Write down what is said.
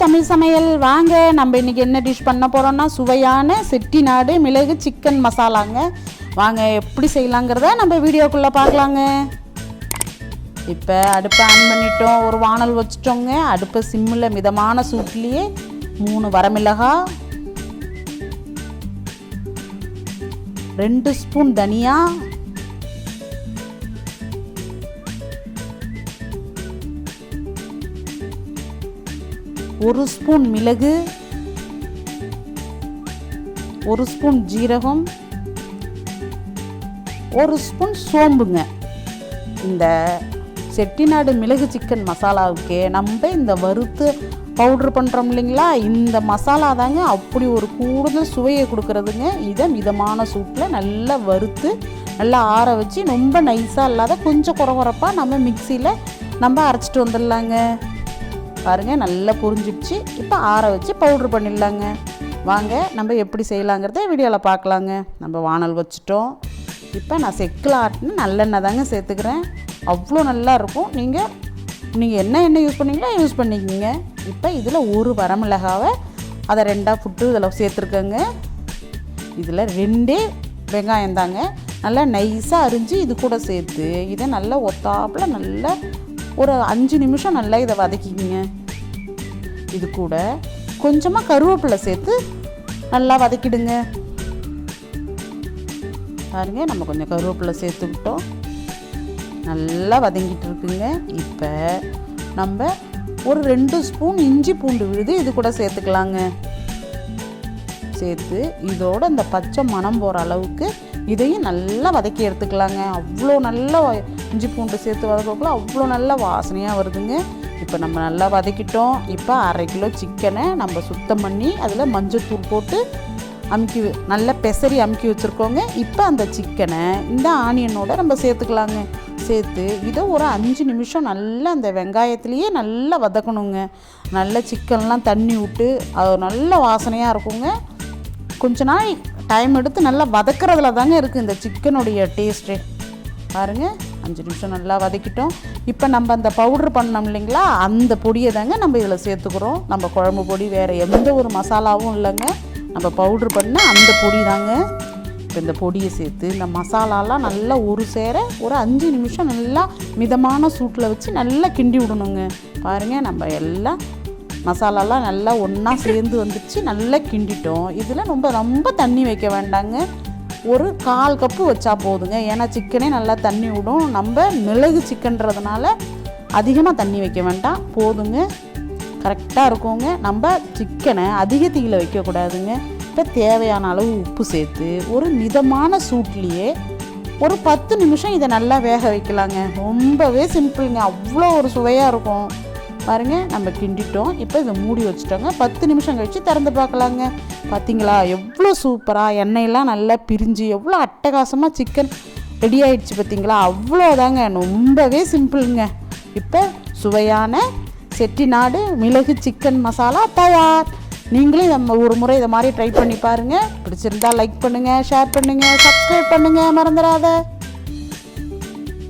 தமிழ் சமையல். வாங்க நம்ம இன்றைக்கி என்ன டிஷ் பண்ண போகிறோம்னா சுவையான செட்டிநாடு மிளகு சிக்கன் மசாலாங்க. வாங்க எப்படி செய்யலாங்கிறத நம்ம வீடியோக்குள்ளே பார்க்கலாங்க. இப்போ அடுப்பை ஆன் பண்ணிட்டோம், ஒரு வானல் வச்சுட்டோங்க. அடுப்பை சிம்மில் மிதமான சூட்லேயே 3 வரமிளகாய், 2 ஸ்பூன் தனியா, 1 ஸ்பூன் மிளகு, 1 ஸ்பூன் ஜீரகம், 1 ஸ்பூன் சோம்புங்க. இந்த செட்டிநாடு மிளகு சிக்கன் மசாலாவுக்கு நம்ம இந்த வறுத்து பவுட்ரு பண்ணுறோம் இல்லைங்களா, இந்த மசாலா தாங்க அப்படி ஒரு கூடுதல் சுவையை கொடுக்குறதுங்க. இதை மிதமான சூட்டில் நல்லா வறுத்து நல்லா ஆற வச்சு ரொம்ப நைஸாக இல்லாத கொஞ்சம் குறப்பாக நம்ம மிக்சியில் நம்ம அரைச்சிட்டு வந்துடலாங்க. பாருங்கள், நல்லா புரிஞ்சிடுச்சு. இப்போ ஆற வச்சு பவுட்ரு பண்ணிடலாங்க. வாங்க நம்ம எப்படி செய்யலாங்கிறத வீடியோவில் பார்க்கலாங்க. நம்ம வானல் வச்சுட்டோம். இப்போ நான் செக்கில் ஆட்டின நல்லெண்ணெய் தாங்க சேர்த்துக்கிறேன். அவ்வளோ நல்லா இருக்கும். நீங்கள் என்ன எண்ணெய் யூஸ் பண்ணிங்களோ யூஸ் பண்ணிக்கோங்க. இப்போ இதில் 1 வரமிளகாவை அதை 2ஆக புட்டு இதில் சேர்த்துருக்கேங்க. இதில் 2 வெங்காயம் தாங்க நல்லா நைஸாக அரிஞ்சு இது கூட சேர்த்து இதை நல்லா ஒத்தாப்பில் நல்லா ஒரு 5 நிமிஷம் நல்லா இதை வதக்கிங்க. இது கூட கொஞ்சமாக கருவேப்பிலை சேர்த்து நல்லா வதக்கிடுங்க. பாருங்க, நம்ம கொஞ்சம் கருவேப்பிலை சேர்த்துக்கிட்டோம், நல்லா வதங்கிட்டு இருக்குங்க. இப்போ நம்ம ஒரு 2 ஸ்பூன் இஞ்சி பூண்டு விழுது இது கூட சேர்த்துக்கலாங்க. சேர்த்து இதோட இந்த பச்சை மணம் போகிற அளவுக்கு இதையும் நல்லா வதக்கி எடுத்துக்கலாங்க. அவ்வளோ நல்லா இஞ்சி பூண்டு சேர்த்து வதக்கக்குள்ள அவ்வளோ நல்லா வாசனையாக வருதுங்க. இப்போ நம்ம நல்லா வதக்கிட்டோம். இப்போ 1/2 கிலோ சிக்கனை நம்ம சுத்தம் பண்ணி அதில் மஞ்சள்தூள் போட்டு நல்லா பெசரி அமுக்கி வச்சுருக்கோங்க. இப்போ அந்த சிக்கனை இந்த ஆனியனோட நம்ம சேர்த்துக்கலாங்க. சேர்த்து இதை ஒரு 5 நிமிஷம் நல்லா அந்த வெங்காயத்துலேயே நல்லா வதக்கணுங்க. நல்லா சிக்கன்லாம் தண்ணி விட்டு அது நல்ல வாசனையாக இருக்குங்க. கொஞ்ச நாள் டைம் எடுத்து நல்லா வதக்கிறதுல தாங்க இருக்குது இந்த சிக்கனுடைய டேஸ்ட்டு. பாருங்கள், 5 நிமிஷம் நல்லா வதக்கிட்டோம். இப்போ நம்ம அந்த பவுட்ரு பண்ணோம் இல்லைங்களா, அந்த பொடியை தாங்க நம்ம இதில் சேர்த்துக்கிறோம். நம்ம குழம்பு பொடி வேறு எந்த ஒரு மசாலாவும் இல்லைங்க, நம்ம பவுட்ரு பண்ண அந்த பொடி தாங்க. இப்போ இந்த பொடியை சேர்த்து இந்த மசாலாலாம் நல்லா ஒரு சேர ஒரு 5 நிமிஷம் நல்லா மிதமான சூட்டில் வச்சு நல்லா கிண்டி விடணுங்க. பாருங்கள், நம்ம எல்லாம் மசாலாலாம் நல்லா ஒன்றா சேர்ந்து வந்துடுச்சு, நல்லா கிண்டிட்டோம். இதில் ரொம்ப தண்ணி வைக்க வேண்டாங்க, ஒரு 1/4 கப்பு வச்சா போதுங்க. ஏன்னா சிக்கனே நல்லா தண்ணி விடும். நம்ம மிளகு சிக்கன்றதுனால அதிகமாக தண்ணி வைக்க வேண்டாம், போதுங்க, கரெக்டாக இருக்குங்க. நம்ம சிக்கனை அதிக தீயில் வைக்கக்கூடாதுங்க. இப்போ தேவையான அளவு உப்பு சேர்த்து ஒரு மிதமான சூட்லேயே ஒரு 10 நிமிஷம் இதை நல்லா வேக வைக்கலாங்க. ரொம்பவே சிம்பிளுங்க, அவ்வளோ ஒரு சுவையாக இருக்கும். பாருங்கள், நம்ம கிண்டிட்டோம். இப்போ இதை மூடி வச்சுட்டோங்க. 10 நிமிஷம் கழித்து திறந்து பார்க்கலாங்க. பார்த்தீங்களா எவ்வளோ சூப்பராக எண்ணெயெல்லாம் நல்லா பிரிஞ்சு எவ்வளோ அட்டகாசமாக சிக்கன் ரெடி ஆகிடுச்சு. பார்த்தீங்களா, அவ்வளோதாங்க, ரொம்பவே சிம்பிளுங்க. இப்போ சுவையான செட்டிநாடு மிளகு சிக்கன் மசாலா தயார். நீங்களே நம்ம ஒரு முறை இதை மாதிரி ட்ரை பண்ணி பாருங்கள். பிடிச்சிருந்தா லைக் பண்ணுங்கள், ஷேர் பண்ணுங்கள், சப்ஸ்கிரைப் பண்ணுங்கள், மறந்துடாத.